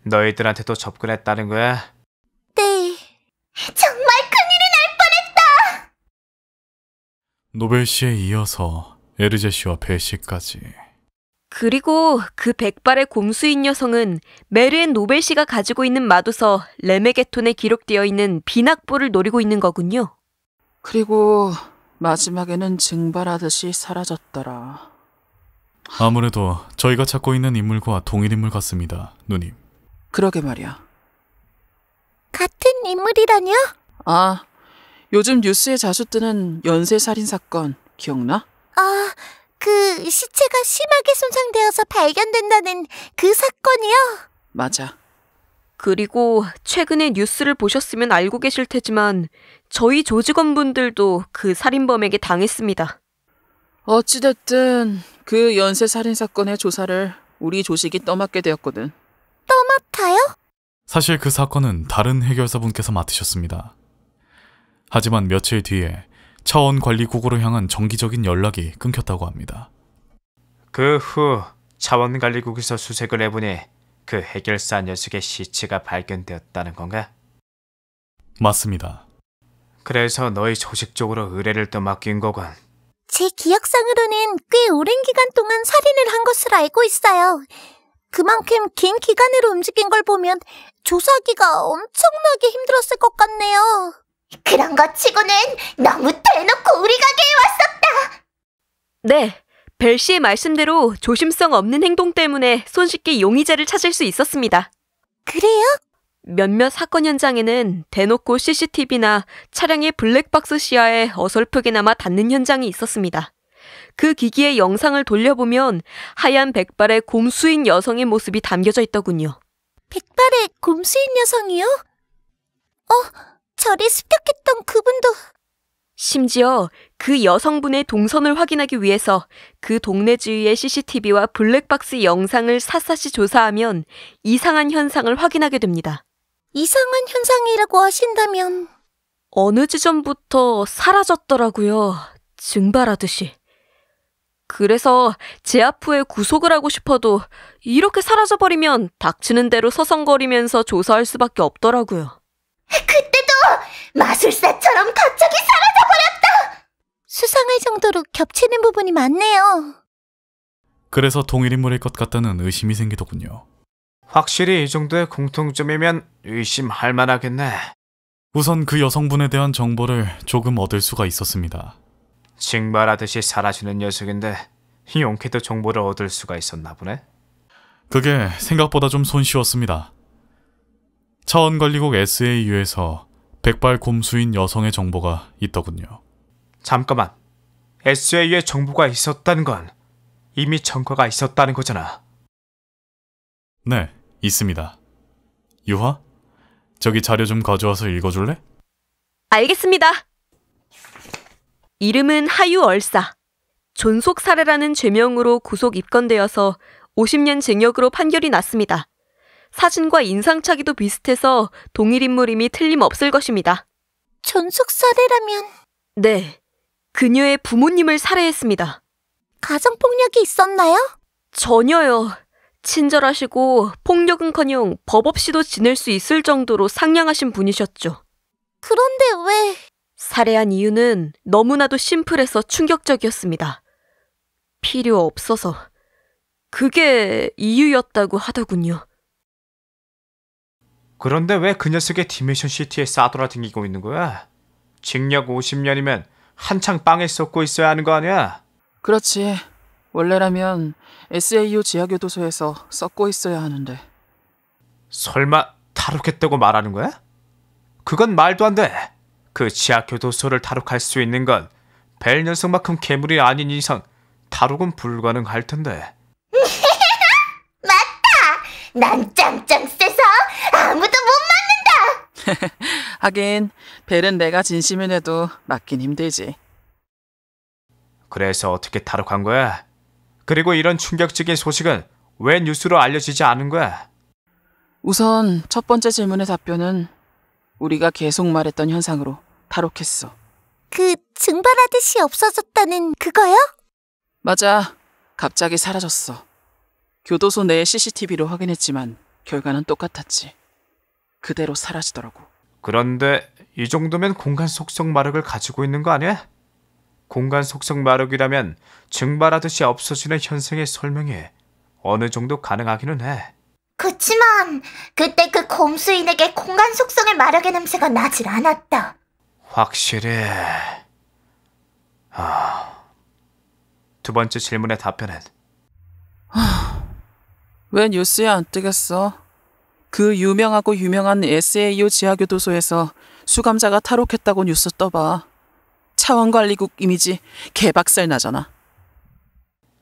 너희들한테도 접근했다는 거야? 네. 정말 큰일이 날 뻔했다! 노벨 씨에 이어서 에르제 씨와 배 씨까지. 그리고 그 백발의 곰수인 여성은 메르엔 노벨 씨가 가지고 있는 마도서 레메게톤에 기록되어 있는 비낙보를 노리고 있는 거군요. 그리고 마지막에는 증발하듯이 사라졌더라. 아무래도 저희가 찾고 있는 인물과 동일 인물 같습니다, 누님. 그러게 말이야. 같은 인물이라뇨? 아, 요즘 뉴스에 자주 뜨는 연쇄살인 사건 기억나? 아, 그 시체가 심하게 손상되어서 발견된다는 그 사건이요? 맞아. 그리고 최근에 뉴스를 보셨으면 알고 계실 테지만 저희 조직원분들도 그 살인범에게 당했습니다. 어찌됐든 그 연쇄살인 사건의 조사를 우리 조직이 떠맡게 되었거든. 떠맡아요? 사실 그 사건은 다른 해결사분께서 맡으셨습니다. 하지만 며칠 뒤에 차원관리국으로 향한 정기적인 연락이 끊겼다고 합니다. 그 후 차원관리국에서 수색을 해보니 그 해결사 녀석의 시체가 발견되었다는 건가? 맞습니다. 그래서 너희 조직 쪽으로 의뢰를 또 맡긴 거군. 제 기억상으로는 꽤 오랜 기간 동안 살인을 한 것으로 알고 있어요. 그만큼 긴 기간으로 움직인 걸 보면 조사하기가 엄청나게 힘들었을 것 같네요. 그런 것 치고는 너무 대놓고 우리 가게에 왔었다. 네, 벨 씨의 말씀대로 조심성 없는 행동 때문에 손쉽게 용의자를 찾을 수 있었습니다. 그래요? 몇몇 사건 현장에는 대놓고 CCTV나 차량의 블랙박스 시야에 어설프게나마 닿는 현장이 있었습니다. 그 기기의 영상을 돌려보면 하얀 백발의 곰수인 여성의 모습이 담겨져 있더군요. 백발의 곰수인 여성이요? 저리 습격했던 그분도... 심지어 그 여성분의 동선을 확인하기 위해서 그 동네 주위의 CCTV와 블랙박스 영상을 샅샅이 조사하면 이상한 현상을 확인하게 됩니다. 이상한 현상이라고 하신다면... 어느 지점부터 사라졌더라고요. 증발하듯이. 그래서 제압 후에 구속을 하고 싶어도 이렇게 사라져버리면 닥치는 대로 서성거리면서 조사할 수밖에 없더라고요. 그때도 마술사처럼 갑자기 사라져버렸다! 수상할 정도로 겹치는 부분이 많네요. 그래서 동일 인물일 것 같다는 의심이 생기더군요. 확실히 이 정도의 공통점이면 의심할 만하겠네. 우선 그 여성분에 대한 정보를 조금 얻을 수가 있었습니다. 증발하듯이 사라지는 녀석인데 용케도 정보를 얻을 수가 있었나 보네. 그게 생각보다 좀 손쉬웠습니다. 차원관리국 SAU에서 백발 곰수인 여성의 정보가 있더군요. 잠깐만, SAU에 정보가 있었다는 건 이미 전과가 있었다는 거잖아. 네, 있습니다. 유화? 저기 자료 좀 가져와서 읽어줄래? 알겠습니다. 이름은 하유 얼사. 존속 살해라는 죄명으로 구속 입건되어서 50년 징역으로 판결이 났습니다. 사진과 인상착의도 비슷해서 동일 인물임이 틀림없을 것입니다. 존속살해라면... 네, 그녀의 부모님을 살해했습니다. 가정폭력이 있었나요? 전혀요. 친절하시고 폭력은커녕 법 없이도 지낼 수 있을 정도로 상냥하신 분이셨죠. 그런데 왜... 살해한 이유는 너무나도 심플해서 충격적이었습니다. 필요 없어서. 그게 이유였다고 하더군요. 그런데 왜 그 녀석의 디메이션 시티에 싸돌아다니고 있는 거야? 징역 50년이면 한창 빵에 썩고 있어야 하는 거 아니야? 그렇지. 원래라면 SAU 지하교도소에서 썩고 있어야 하는데. 설마 탈옥했다고 말하는 거야? 그건 말도 안 돼. 그 지하교도소를 탈옥할 수 있는 건 벨 녀석만큼 괴물이 아닌 이상 탈옥은 불가능할 텐데. 맞다! 난 짱짱 세서 아무도 못 맞는다! 하긴 벨은 내가 진심을 내도 맞긴 힘들지. 그래서 어떻게 탈옥한 거야? 그리고 이런 충격적인 소식은 왜 뉴스로 알려지지 않은 거야? 우선 첫 번째 질문의 답변은 우리가 계속 말했던 현상으로 탈옥했어. 그 증발하듯이 없어졌다는 그거요? 맞아. 갑자기 사라졌어. 교도소 내 CCTV로 확인했지만 결과는 똑같았지. 그대로 사라지더라고. 그런데 이 정도면 공간 속성 마력을 가지고 있는 거 아니야? 공간 속성 마력이라면 증발하듯이 없어지는 현상의 설명이 어느 정도 가능하기는 해. 그치만 그때 그 곰수인에게 공간 속성의 마력의 냄새가 나질 않았다. 확실히... 두 번째 질문의 답변은? 왜 뉴스에 안 뜨겠어? 그 유명한 SAU 지하교도소에서 수감자가 탈옥했다고 뉴스 떠봐. 차원관리국 이미지 개박살 나잖아.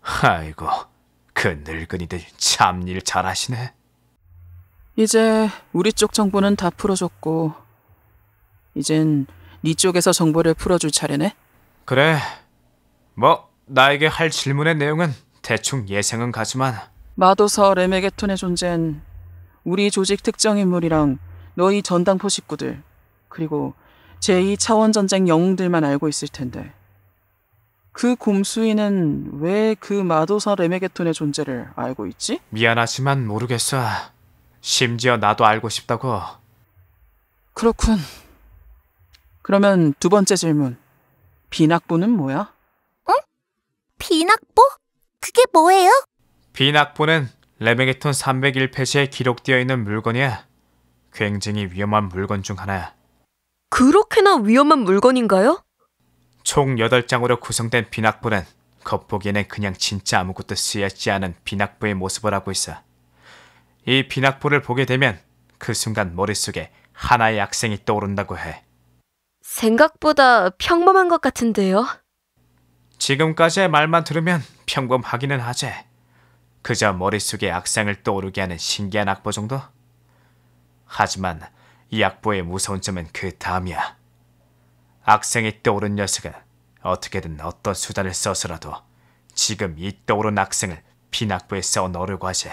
아이고, 그 늙은이들 참 일 잘하시네. 이제 우리 쪽 정보는 다 풀어줬고 이젠 네 쪽에서 정보를 풀어줄 차례네. 그래, 뭐 나에게 할 질문의 내용은 대충 예상은 가지만 마도서 레메게톤의 존재는 우리 조직 특정 인물이랑 너희 전당포 식구들 그리고 제2차원전쟁 영웅들만 알고 있을 텐데 그 곰수인은 왜 그 마도서 레메게톤의 존재를 알고 있지? 미안하지만 모르겠어. 심지어 나도 알고 싶다고. 그렇군. 그러면 두 번째 질문. 비낙보는 뭐야? 비낙보? 그게 뭐예요? 비낙보는 레메게톤 301페이지에 기록되어 있는 물건이야. 굉장히 위험한 물건 중 하나야. 그렇게나 위험한 물건인가요? 총 8장으로 구성된 비낙보는 겉보기에는 그냥 진짜 아무것도 쓰여있지 않은 비낙보의 모습을 하고 있어. 이 비낙보를 보게 되면 그 순간 머릿속에 하나의 악생이 떠오른다고 해. 생각보다 평범한 것 같은데요. 지금까지의 말만 들으면 평범하기는 하지. 그저 머릿속에 악상을 떠오르게 하는 신기한 악보 정도? 하지만 이 악보의 무서운 점은 그 다음이야. 악생이 떠오른 녀석은 어떻게든 어떤 수단을 써서라도 지금 이 떠오른 악생을 비낙보에 써 넣으려고 하지.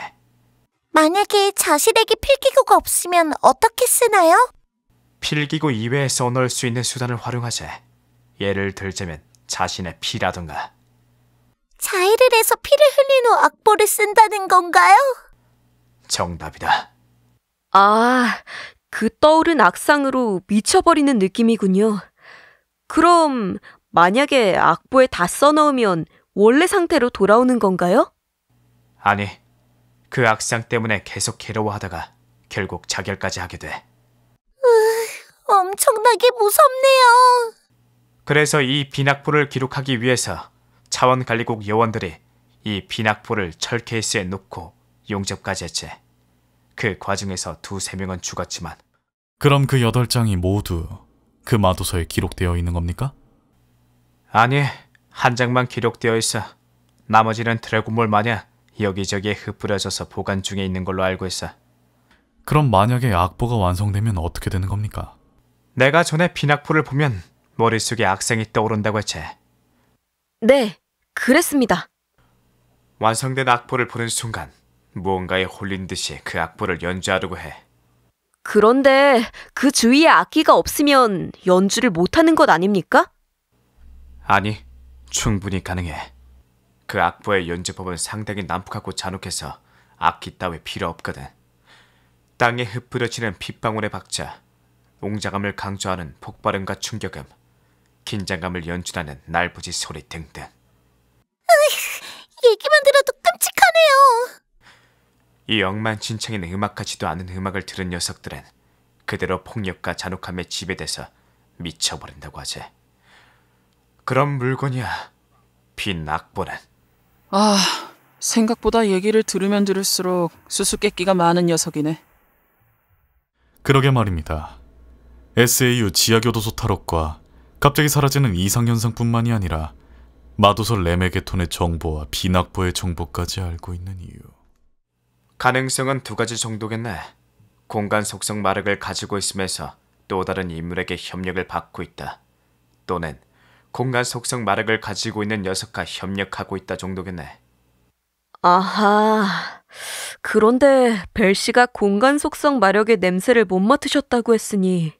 만약에 자신에게 필기구가 없으면 어떻게 쓰나요? 필기구 이외에 써 넣을 수 있는 수단을 활용하지. 예를 들자면 자신의 피라던가. 자해를 해서 피를 흘린 후 악보를 쓴다는 건가요? 정답이다. 아, 그 떠오른 악상으로 미쳐버리는 느낌이군요. 그럼 만약에 악보에 다 써넣으면 원래 상태로 돌아오는 건가요? 아니, 그 악상 때문에 계속 괴로워하다가 결국 자결까지 하게 돼. 엄청나게 무섭네요. 그래서 이 비낙보를 기록하기 위해서 차원관리국 요원들이 이 비낙보를 철 케이스에 넣고 용접까지 했지. 그 과정에서 2-3명은 죽었지만. 그럼 그 8장이 모두 그 마도서에 기록되어 있는 겁니까? 아니, 한 장만 기록되어 있어. 나머지는 드래곤볼 마냥 여기저기에 흩뿌려져서 보관 중에 있는 걸로 알고 있어. 그럼 만약에 악보가 완성되면 어떻게 되는 겁니까? 내가 전에 비낙보를 보면 머릿속에 악생이 떠오른다고 했지. 네, 그랬습니다. 완성된 악보를 보는 순간 무언가에 홀린 듯이 그 악보를 연주하려고 해. 그런데 그 주위에 악기가 없으면 연주를 못하는 것 아닙니까? 아니, 충분히 가능해. 그 악보의 연주법은 상당히 난폭하고 잔혹해서 악기 따위 필요 없거든. 땅에 흩뿌려지는 핏방울의 박자, 웅장함을 강조하는 폭발음과 충격음, 긴장감을 연출하는 날부지 소리 등등. 얘기만 들어도 끔찍하네요. 이 엉망진창인 음악 같지도 않은 음악을 들은 녀석들은 그대로 폭력과 잔혹함에 지배돼서 미쳐버린다고 하지. 그런 물건이야, 비낙보는. 아, 생각보다 얘기를 들으면 들을수록 수수께끼가 많은 녀석이네. 그러게 말입니다. SAU 지하교도소 탈옥과 갑자기 사라지는 이상현상뿐만이 아니라 마도서 레메게톤의 정보와 비낙보의 정보까지 알고 있는 이유. 가능성은 2가지 정도겠네. 공간 속성 마력을 가지고 있으면서 또 다른 인물에게 협력을 받고 있다. 또는 공간 속성 마력을 가지고 있는 녀석과 협력하고 있다 정도겠네. 아하, 그런데 벨 씨가 공간 속성 마력의 냄새를 못 맡으셨다고 했으니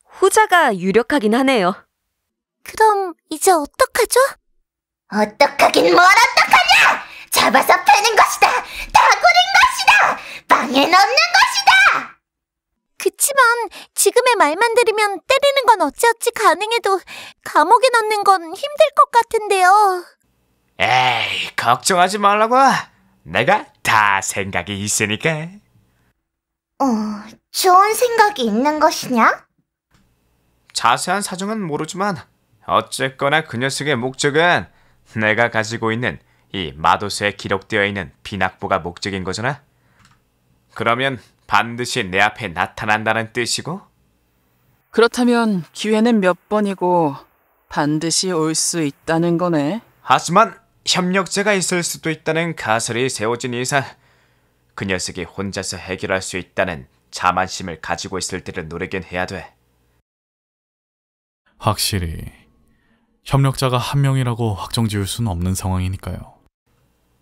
후자가 유력하긴 하네요. 그럼 이제 어떡하죠? 어떡하긴 뭘 어떡하냐! 잡아서 패는 것이다! 다구는 것이다! 방해는 없는 것이다! 그치만 지금의 말만 들으면 때리는 건 어찌어찌 가능해도 감옥에 넣는 건 힘들 것 같은데요. 에이, 걱정하지 말라고. 내가 다 생각이 있으니까. 좋은 생각이 있는 것이냐? 자세한 사정은 모르지만 어쨌거나 그 녀석의 목적은 내가 가지고 있는 이 마도서에 기록되어 있는 비낙보가 목적인 거잖아. 그러면 반드시 내 앞에 나타난다는 뜻이고? 그렇다면 기회는 몇 번이고 반드시 올 수 있다는 거네. 하지만 협력자가 있을 수도 있다는 가설이 세워진 이상 그 녀석이 혼자서 해결할 수 있다는 자만심을 가지고 있을 때를 노리긴 해야 돼. 확실히 협력자가 한 명이라고 확정 지을 수는 없는 상황이니까요.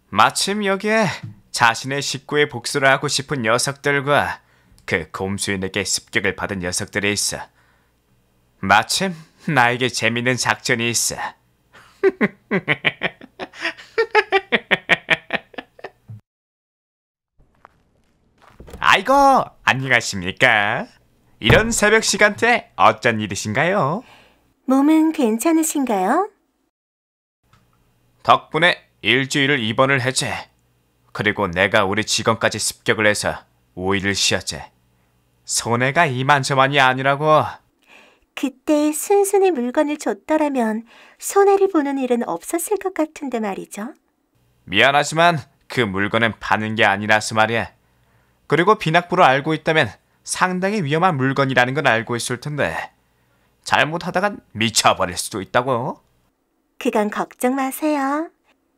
마침 여기에 자신의 식구의 복수를 하고 싶은 녀석들과 그 곰수인에게 습격을 받은 녀석들이 있어. 마침 나에게 재밌는 작전이 있어. 아이고, 안녕하십니까? 이런 새벽 시간대에 어쩐 일이신가요? 몸은 괜찮으신가요? 덕분에 일주일을 입원을 했지. 그리고 내가 우리 직원까지 습격을 해서 5일을 쉬었지. 손해가 이만저만이 아니라고. 그때 순순히 물건을 줬더라면 손해를 보는 일은 없었을 것 같은데 말이죠. 미안하지만 그 물건은 파는 게 아니라서 말이야. 그리고 비낙부를 알고 있다면 상당히 위험한 물건이라는 건 알고 있을 텐데 잘못하다간 미쳐버릴 수도 있다고. 그건 걱정 마세요.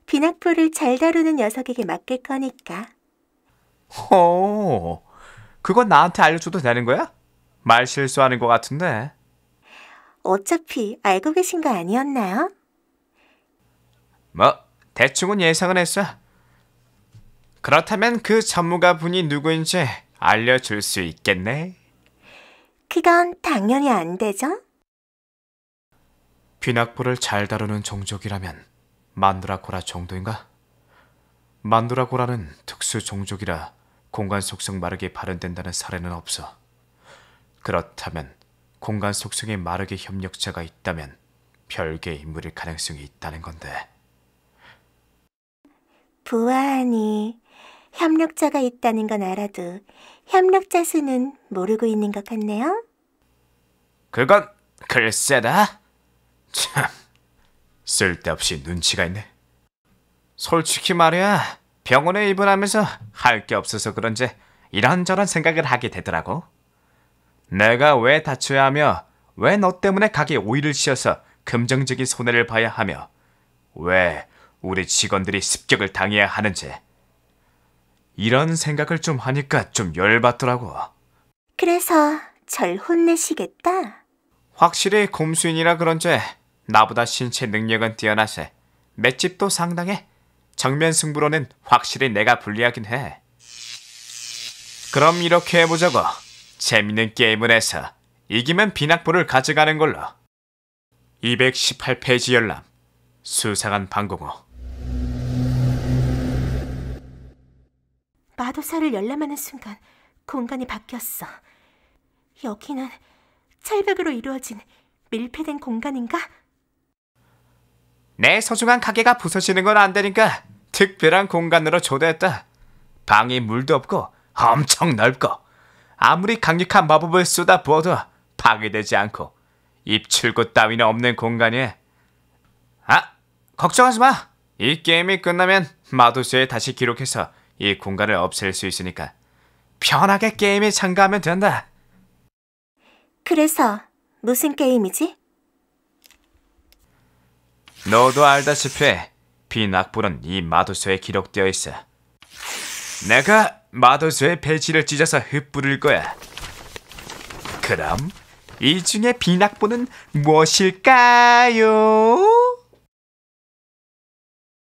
비낙부를 잘 다루는 녀석에게 맡길 거니까. 호, 그건 나한테 알려줘도 되는 거야? 말 실수하는 것 같은데. 어차피 알고 계신 거 아니었나요? 뭐 대충은 예상은 했어. 그렇다면 그 전무가 분이 누구인지 알려줄 수 있겠네. 그건 당연히 안 되죠. 비낙부를 잘 다루는 종족이라면 만드라고라 정도인가? 만드라고라는 특수 종족이라 공간 속성 마력이 발현된다는 사례는 없어. 그렇다면 공간 속성의 마력의 협력자가 있다면 별개의 인물일 가능성이 있다는 건데. 보아하니 협력자가 있다는 건 알아도 협력자 수는 모르고 있는 것 같네요. 그건 글쎄다. 참, 쓸데없이 눈치가 있네. 솔직히 말이야, 병원에 입원하면서 할 게 없어서 그런지 이런저런 생각을 하게 되더라고. 내가 왜 다쳐야 하며 왜 너 때문에 가게 5일을 쉬어서 금전적인 손해를 봐야 하며 왜 우리 직원들이 습격을 당해야 하는지 이런 생각을 좀 하니까 좀 열받더라고. 그래서 절 혼내시겠다? 확실히 곰수인이라 그런지 나보다 신체 능력은 뛰어나세 맷집도 상당해. 정면 승부로는 확실히 내가 불리하긴 해. 그럼 이렇게 해보자고. 재밌는 게임을 해서 이기면 비낙부를 가져가는 걸로. 218페이지 열람. 수상한 방공호. 마도사를 열람하는 순간 공간이 바뀌었어. 여기는 철벽으로 이루어진 밀폐된 공간인가? 내 소중한 가게가 부서지는 건 안 되니까 특별한 공간으로 초대했다. 방에 물도 없고 엄청 넓고 아무리 강력한 마법을 쏟아 부어도 파괴되지 않고 입출구 따위는 없는 공간이야. 아, 걱정하지 마. 이 게임이 끝나면 마도스에 다시 기록해서 이 공간을 없앨 수 있으니까 편하게 게임에 참가하면 된다. 그래서 무슨 게임이지? 너도 알다시피 비낙부는 이 마도서에 기록되어 있어. 내가 마도서의 배지를 찢어서 흩뿌릴 거야. 그럼 이 중에 비낙부는 무엇일까요?